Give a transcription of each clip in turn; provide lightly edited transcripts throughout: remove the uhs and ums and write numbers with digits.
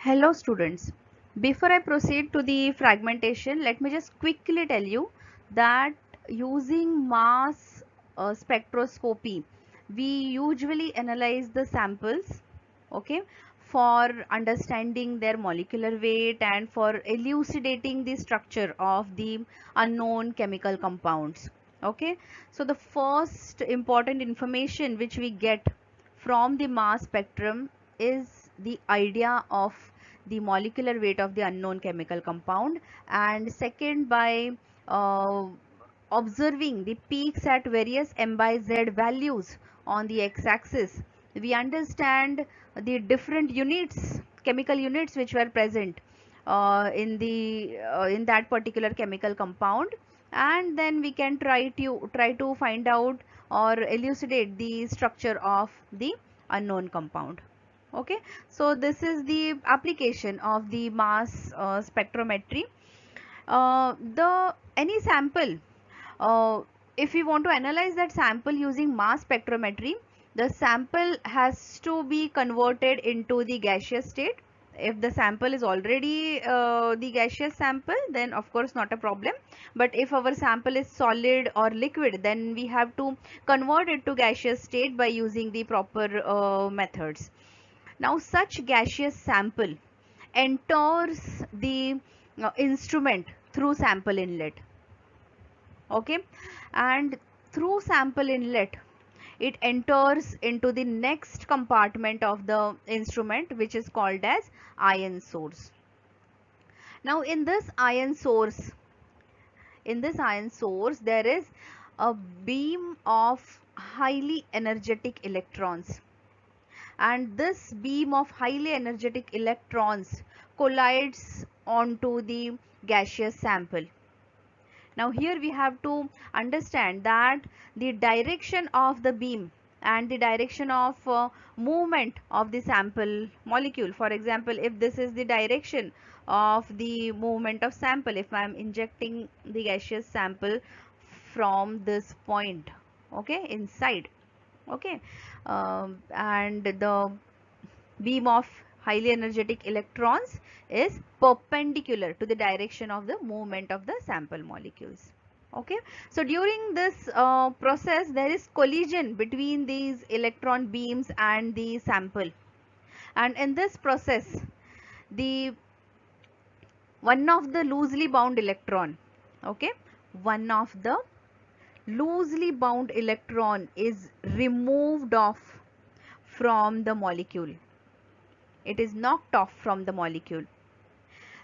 Hello students. Before I proceed to the fragmentation, let me just quickly tell you that using mass spectroscopy, we usually analyze the samples, okay, for understanding their molecular weight and for elucidating the structure of the unknown chemical compounds. Okay, so the first important information which we get from the mass spectrum is the idea of the molecular weight of the unknown chemical compound, and second by uh, observing the peaks at various m by z values on the x-axis, we understand the different units, chemical units which were present in that particular chemical compound, and then we can try to find out or elucidate the structure of the unknown compound. Okay, so this is the application of the mass spectrometry. The any sample, uh, if we want to analyze that sample using mass spectrometry, the sample has to be converted into the gaseous state. If the sample is already the gaseous sample, then of course not a problem. But if our sample is solid or liquid, then we have to convert it to gaseous state by using the proper methods. Now such gaseous sample enters the instrument through sample inlet. Okay, and through sample inlet it enters into the next compartment of the instrument, which is called as ion source. Now in this ion source there is a beam of highly energetic electrons, and this beam of highly energetic electrons collides onto the gaseous sample. Now here we have to understand that the direction of the beam and the direction of movement of the sample molecule. For example, if this is the direction of the movement of sample, if I am injecting the gaseous sample from this point, okay, inside, okay, and the beam of highly energetic electrons is perpendicular to the direction of the movement of the sample molecules. Okay, so during this process there is collision between these electron beams and the sample, and in this process the one of the loosely bound electron, okay, one of the loosely bound electron is removed off from the molecule. It is knocked off from the molecule.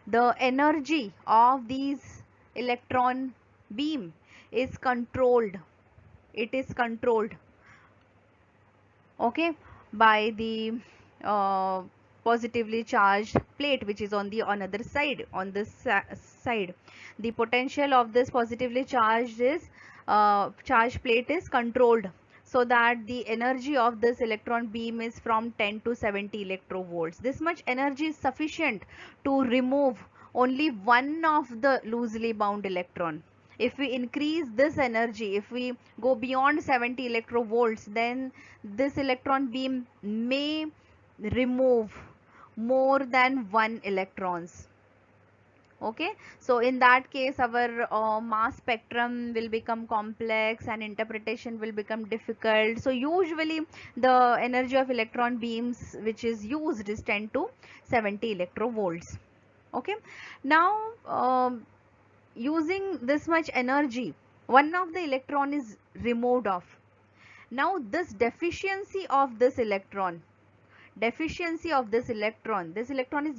The energy of these electron beam is controlled. It is controlled, okay, by the uh, positively charged plate which is on the another side, on this side. The potential of this positively charged plate is controlled, so that the energy of this electron beam is from 10 to 70 electrovolts. This much energy is sufficient to remove only one of the loosely bound electron. If we increase this energy, if we go beyond 70 electrovolts, then this electron beam may remove more than one electrons. Okay, so in that case our mass spectrum will become complex and interpretation will become difficult. So usually the energy of electron beams which is used is 10 to 70 electrovolts. Okay, now using this much energy, one of the electron is removed off. Now this deficiency of this electron is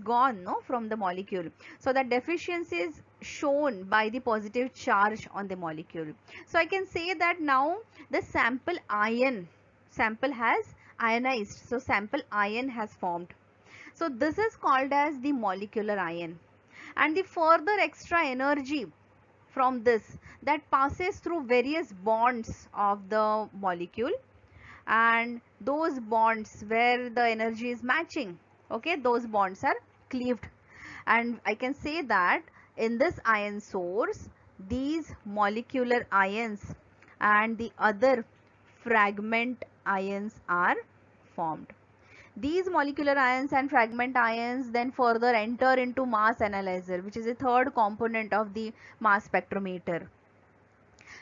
gone, no, from the molecule. So that deficiency is shown by the positive charge on the molecule. So I can say that now the sample has ionized, so sample ion has formed. So this is called as the molecular ion, and the further extra energy from this that passes through various bonds of the molecule, and those bonds where the energy is matching, okay, those bonds are cleaved. And I can say that in this ion source these molecular ions and the other fragment ions are formed. These molecular ions and fragment ions then further enter into mass analyzer, which is a third component of the mass spectrometer.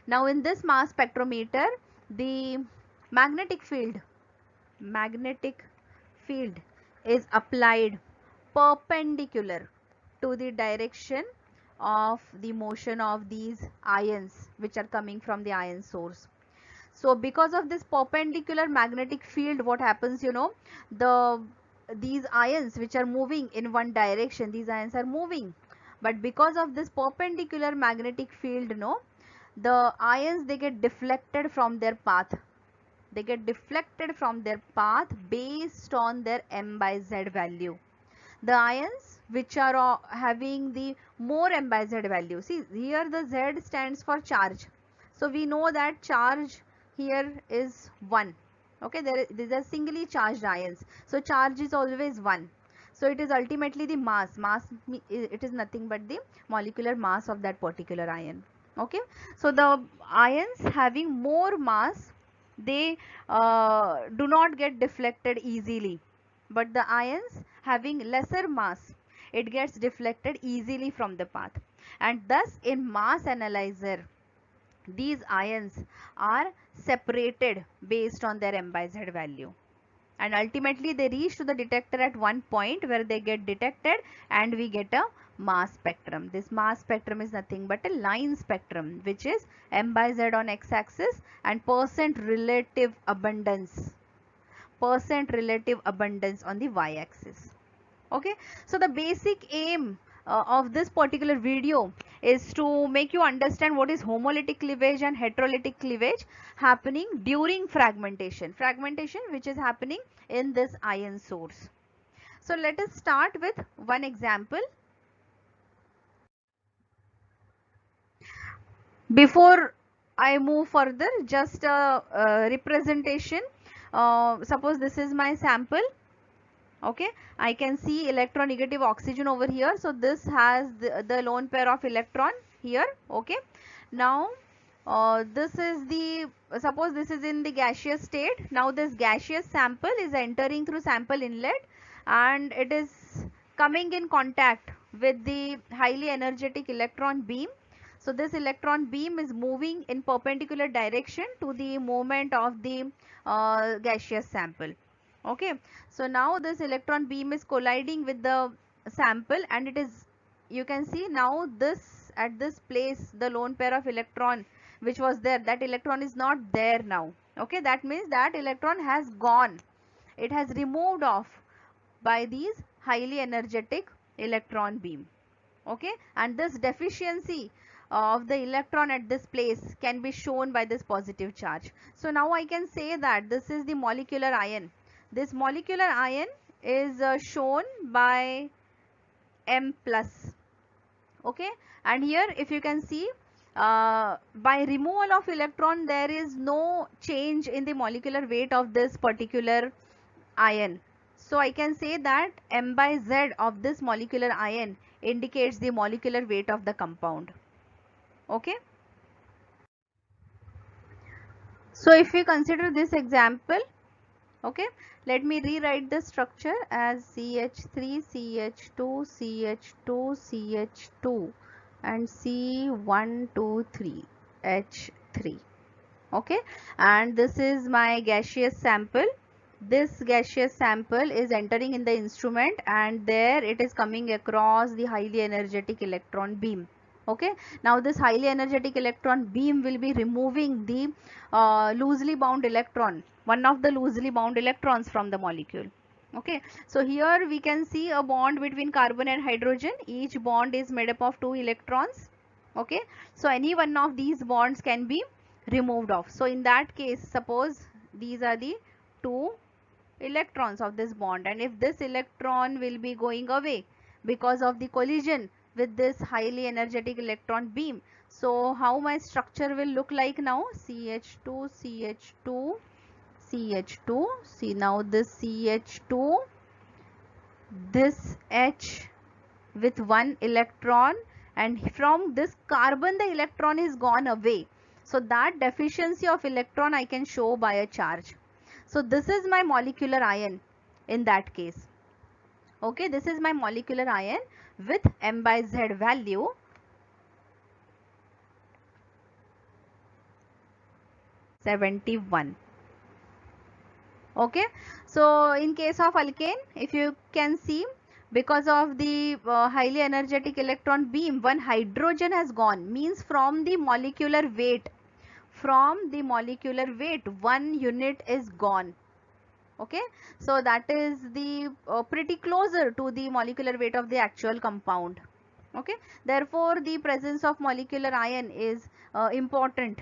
Now in this mass spectrometer, the magnetic field magnetic field is applied perpendicular to the direction of the motion of these ions which are coming from the ion source. So because of this perpendicular magnetic field, what happens, the these ions which are moving in one direction, these ions are moving, but because of this perpendicular magnetic field, the ions, they get deflected from their path. They get deflected from their path based on their m by z value. The ions which are having the more m by z value, see here the z stands for charge, so we know that charge here is 1. Okay, these are singly charged ions, so charge is always 1. So it is ultimately the mass, it is nothing but the molecular mass of that particular ion. Okay, so the ions having more mass, they do not get deflected easily, but the ions having lesser mass, it gets deflected easily from the path, and thus in mass analyzer these ions are separated based on their m by z value, and ultimately they reach to the detector at one point where they get detected and we get a mass spectrum. This mass spectrum is nothing but a line spectrum, which is m by z on x-axis and percent relative abundance on the y-axis. Okay, so the basic aim of this particular video is to make you understand what is homolytic cleavage and heterolytic cleavage happening during fragmentation which is happening in this ion source. So let us start with one example. Before I move further, just a representation. Suppose this is my sample. Okay, I can see electronegative oxygen over here, so this has the lone pair of electron here. Okay, now this is the, suppose this is in the gaseous state. Now this gaseous sample is entering through sample inlet and it is coming in contact with the highly energetic electron beam. So this electron beam is moving in perpendicular direction to the movement of the gaseous sample. Okay, so now this electron beam is colliding with the sample and it is, you can see now this, at this place, the lone pair of electron which was there, that electron is not there now. Okay, that means that electron has gone, it has removed off by these highly energetic electron beam. Okay, and this deficiency of the electron at this place can be shown by this positive charge. So now I can say that this is the molecular ion. This molecular ion is shown by m plus. Okay, and here if you can see, by removal of electron there is no change in the molecular weight of this particular ion. So I can say that m by z of this molecular ion indicates the molecular weight of the compound. Okay, so if we consider this example, okay, let me rewrite the structure as CH3 CH2 CH2 CH2 and C123 H3. Okay, and this is my gaseous sample. This gaseous sample is entering in the instrument and there it is coming across the highly energetic electron beam. Okay, now this highly energetic electron beam will be removing the loosely bound electron, one of the loosely bound electrons from the molecule. Okay, so here we can see a bond between carbon and hydrogen. Each bond is made up of 2 electrons. Okay, so any one of these bonds can be removed off. So in that case, suppose these are the 2 electrons of this bond, and if this electron will be going away because of the collision with this highly energetic electron beam, so how my structure will look like now? CH2 CH2 CH2. See now this CH2, this H with 1 electron, and from this carbon the electron is gone away, so that deficiency of electron I can show by a charge. So this is my molecular ion. in that case. Okay, this is my molecular ion with m by z value 71. Okay, so in case of alkane, if you can see, because of the highly energetic electron beam, one hydrogen has gone, means from the molecular weight, one unit is gone. Okay, so that is the pretty closer to the molecular weight of the actual compound. Okay, therefore the presence of molecular ion is important.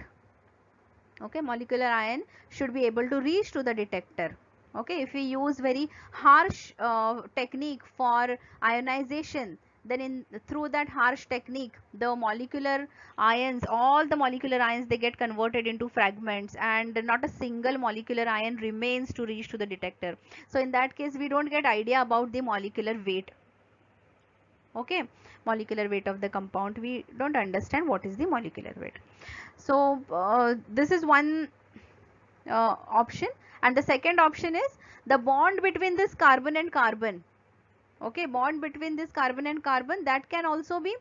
Okay, molecular ion should be able to reach to the detector. Okay, if we use very harsh technique for ionization, then in through that harsh technique, the molecular ions, all the molecular ions, they get converted into fragments, and not a single molecular ion remains to reach to the detector. So in that case, we don't get idea about the molecular weight. Okay, molecular weight of the compound, we don't understand what is the molecular weight. So this is one option, and the second option is the bond between this carbon and carbon. Okay, bond between this carbon and carbon, that can also be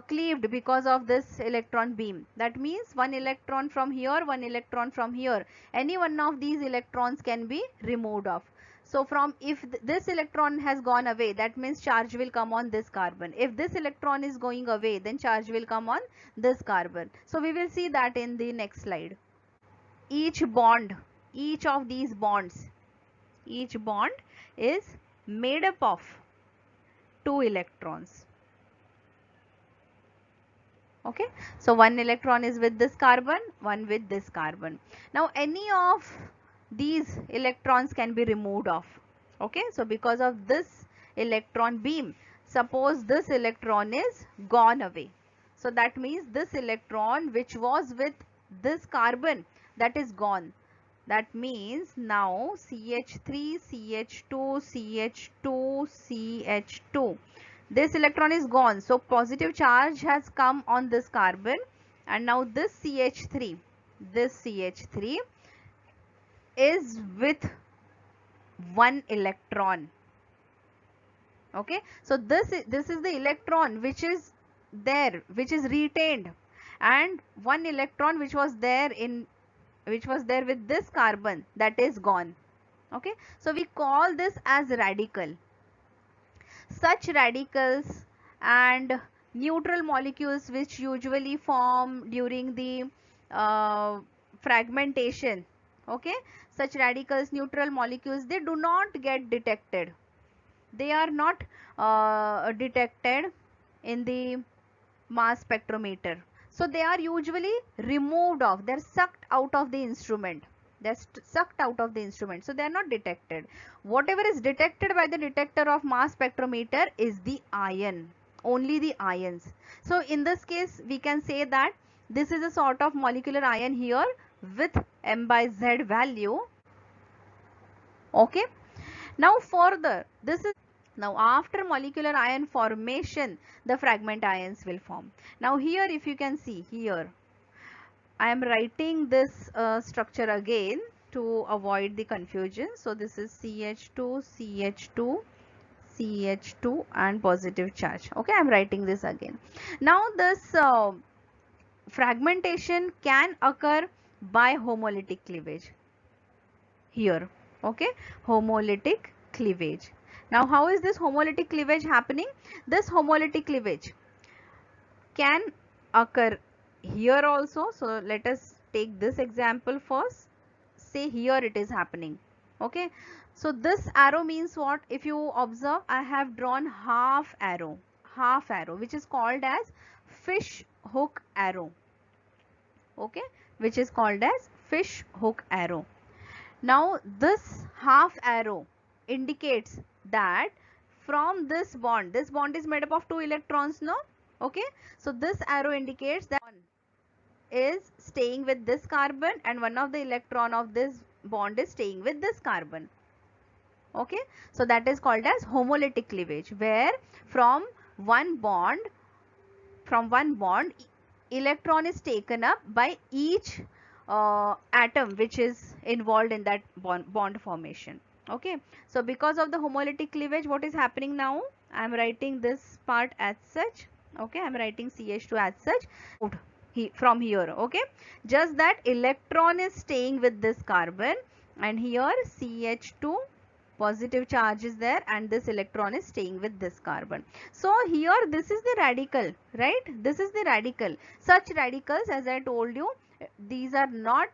cleaved because of this electron beam. That means one electron from here, one electron from here, any one of these electrons can be removed off. So from, if this electron has gone away, that means charge will come on this carbon. If this electron is going away, then charge will come on this carbon. So we will see that in the next slide. Each bond, each of these bonds, each bond is made up of two electrons. Okay, so one electron is with this carbon, one with this carbon. Now any of these electrons can be removed off. Okay, so because of this electron beam, suppose this electron is gone away, so that means this electron which was with this carbon, that is gone. That means now CH3, CH2, CH2, CH2, this electron is gone, so positive charge has come on this carbon, and now this CH3, is with one electron. Okay, so this is the electron which is there, which is retained, and one electron which was there with this carbon, that is gone. Okay, so we call this as radical. Such radicals and neutral molecules which usually form during the fragmentation, okay, such radicals, neutral molecules, they do not get detected. They are not detected in the mass spectrometer. So they are usually removed off, they're sucked out of the instrument. They're sucked out of the instrument, so they are not detected. Whatever is detected by the detector of mass spectrometer is the ion, only the ions. So in this case, we can say that this is a sort of molecular ion here with m by z value. Okay, now further, this is, now after molecular ion formation, the fragment ions will form. Now here, if you can see here, I am writing this structure again to avoid the confusion. So this is CH2, CH2, CH2 and positive charge. Okay, I am writing this again. Now this fragmentation can occur by homolytic cleavage here. Okay, homolytic cleavage. Now how is this homolytic cleavage happening? This homolytic cleavage can occur here also. So let us take this example first. Say here it is happening. Okay, so this arrow means what? If you observe, I have drawn half arrow, which is called as fish hook arrow. Okay, which is called as fish hook arrow. Now this half arrow indicates that from this bond is made up of two electrons, no? Okay, so this arrow indicates that one is staying with this carbon and one of the electron of this bond is staying with this carbon. Okay, so that is called as homolytic cleavage, where from one bond electron is taken up by each atom which is involved in that bond formation. Okay, so because of the homolytic cleavage, what is happening now? I am writing this part as such. Okay, I am writing CH2 as such from here. Okay, just that electron is staying with this carbon, and here CH2 positive charge is there, and this electron is staying with this carbon. So here this is the radical, right? This is the radical. Such radicals, as I told you, these are not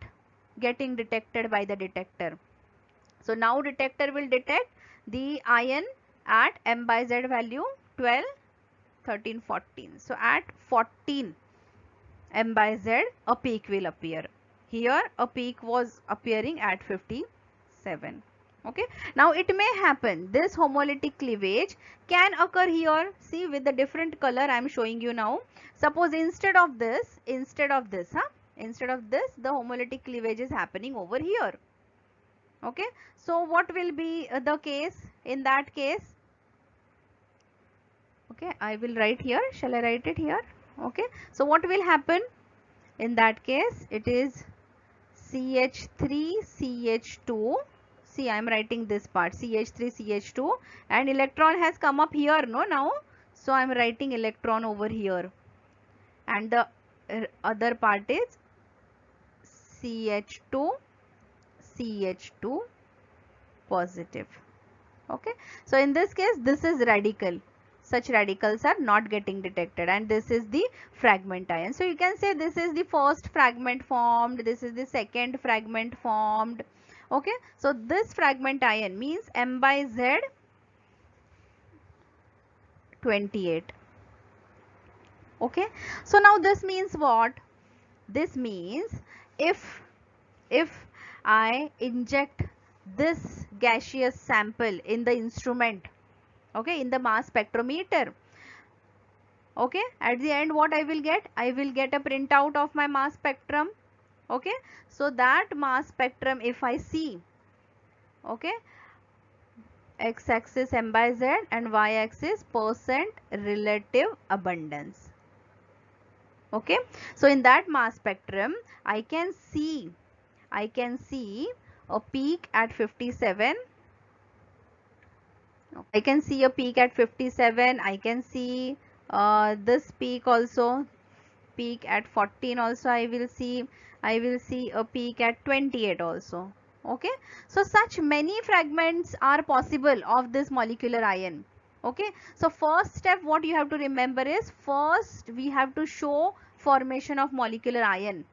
getting detected by the detector. So now detector will detect the ion at M by Z value 12, 13, 14. So at 14 M by Z, a peak will appear. Here a peak was appearing at 57. Okay. Now it may happen, this homolytic cleavage can occur here. See, with the different color I am showing you now. Suppose instead of this, the homolytic cleavage is happening over here. Okay, so what will be the case in that case? Okay, I will write here. Shall I write it here? Okay, so what will happen in that case? It is CH3 CH2. See, I am writing this part, CH3 CH2, and electron has come up here, no, now. So I am writing electron over here, and the other part is CH2 CH2 positive. Okay, so in this case this is radical. Such radicals are not getting detected, and this is the fragment ion. So you can say this is the first fragment formed, this is the second fragment formed. Okay, so this fragment ion means M by Z 28. Okay, so now this means what? This means if I inject this gaseous sample in the instrument, okay, in the mass spectrometer, okay, at the end what I will get? I will get a printout of my mass spectrum. Okay, so that mass spectrum, if I see, okay, x-axis M by Z and y-axis percent relative abundance. Okay, so in that mass spectrum I can see a peak at 57. I can see a peak at 57. I can see this peak also, peak at 14 also. I will see a peak at 28 also. Okay, so such many fragments are possible of this molecular ion. Okay, so first step what you have to remember is, first we have to show formation of molecular ion,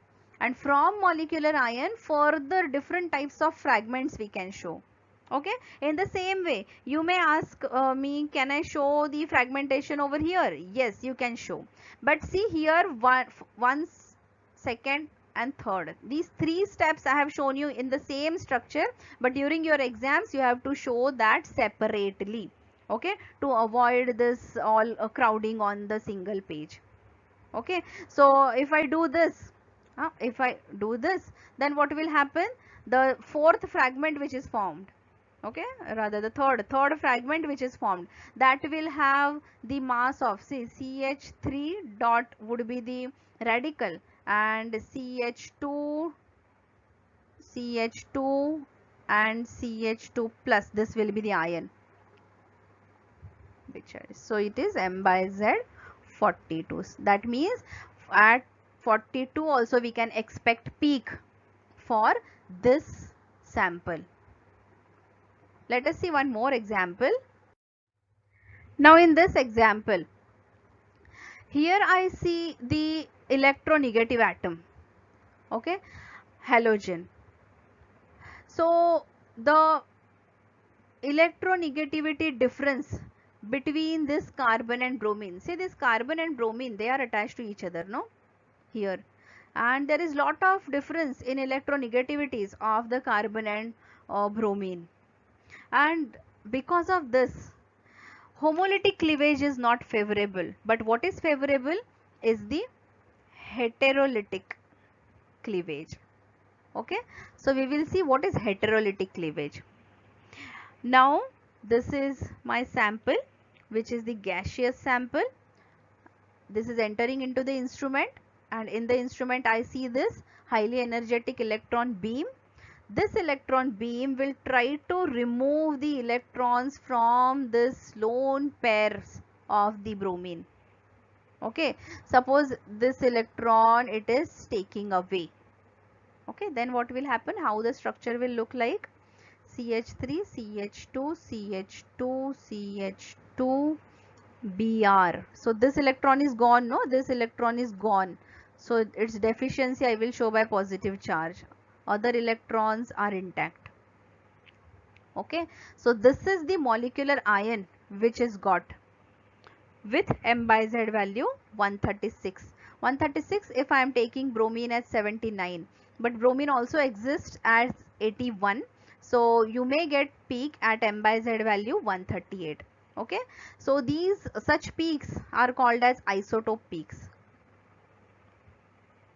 and from molecular ion further different types of fragments we can show. Okay, in the same way you may ask me, can I show the fragmentation over here? Yes, you can show, but see here, one, second and third, these three steps I have shown you in the same structure, but during your exams you have to show that separately. Okay, to avoid this all crowding on the single page. Okay, so if I do this, then what will happen? The fourth fragment which is formed, okay, rather the third fragment which is formed, that will have the mass of, see, CH3 dot would be the radical, and CH2 and CH2 plus, this will be the ion. So it is M by Z 42. That means at 42 also we can expect peak for this sample. Let us see one more example. Now in this example, here I see the electronegative atom, okay, halogen. So the electronegativity difference between this carbon and bromine, see, this carbon and bromine, they are attached to each other, no, here, and there is lot of difference in electronegativities of the carbon and bromine, and because of this homolytic cleavage is not favorable, but what is favorable is the heterolytic cleavage. Okay, so we will see what is heterolytic cleavage. Now this is my sample, which is the gaseous sample. This is entering into the instrument, and in the instrument I see this highly energetic electron beam. this electron beam will try to remove the electrons from this lone pairs of the bromine. Okay, suppose this electron it is taking away. Okay, then what will happen? How the structure will look like? CH3, CH2, CH2, CH2, Br. So this electron is gone, no? This electron is gone. So its deficiency I will show by positive charge. Other electrons are intact. Okay, so this is the molecular ion which is got with M by Z value 136. 136 if I am taking bromine as 79, but bromine also exists as 81. So you may get peak at M by Z value 138. Okay, so these such peaks are called as isotope peaks.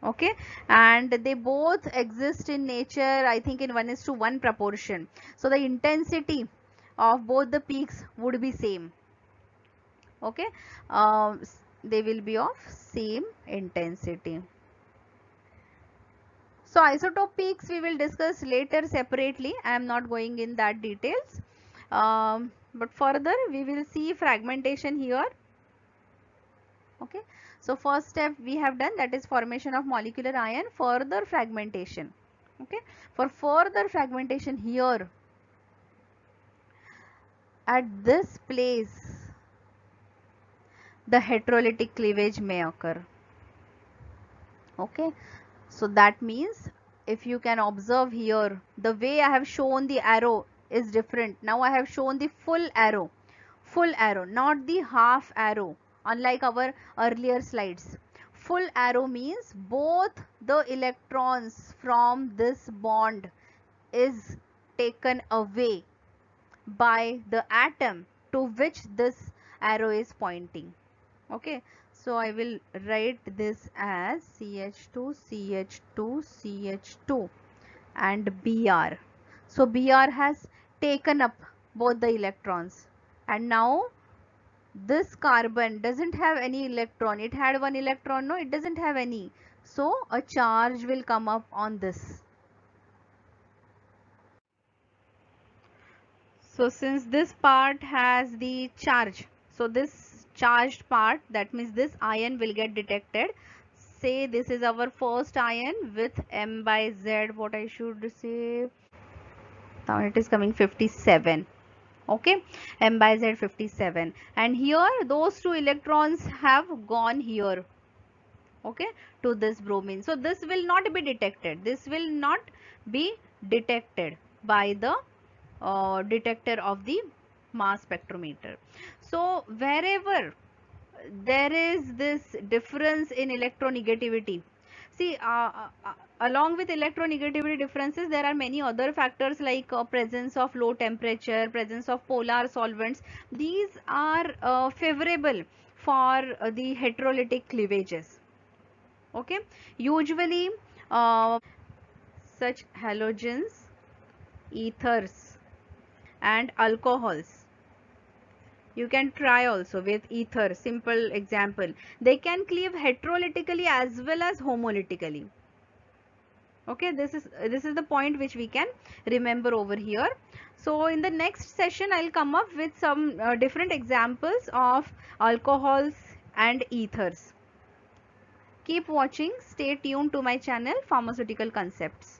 Okay, and they both exist in nature, I think in 1:1 proportion. So the intensity of both the peaks would be same. Okay, they will be of same intensity. So isotope peaks we will discuss later separately. I am not going in that details, but further we will see fragmentation here. Okay, so first step we have done, that is formation of molecular ion. Further fragmentation. Okay, for further fragmentation here at this place the heterolytic cleavage may occur. Okay, so that means if you can observe here, the way I have shown the arrow is different. Now I have shown the full arrow, not the half arrow, unlike our earlier slides. Full arrow means both the electrons from this bond is taken away by the atom to which this arrow is pointing. Okay, so I will write this as CH2, CH2, CH2 and Br. So Br has taken up both the electrons, and now this carbon doesn't have any electron. It had one electron, no, it doesn't have any. So a charge will come up on this. So since this part has the charge, so this charged part, that means this ion will get detected. Say this is our first ion with M by Z, what I should say, now it is coming 57. Okay, M by Z 57, and here those two electrons have gone here, okay, to this bromine. So this will not be detected, this will not be detected by the detector of the mass spectrometer. So wherever there is this difference in electronegativity, see, along with electronegativity differences there are many other factors like presence of low temperature, presence of polar solvents. These are favorable for the heterolytic cleavages. Okay, usually such halogens, ethers and alcohols, you can try also with ether. Simple example, they can cleave heterolytically as well as homolytically. Okay, this is the point which we can remember over here. So in the next session I'll come up with some different examples of alcohols and ethers. Keep watching, stay tuned to my channel Pharmaceutical Concepts.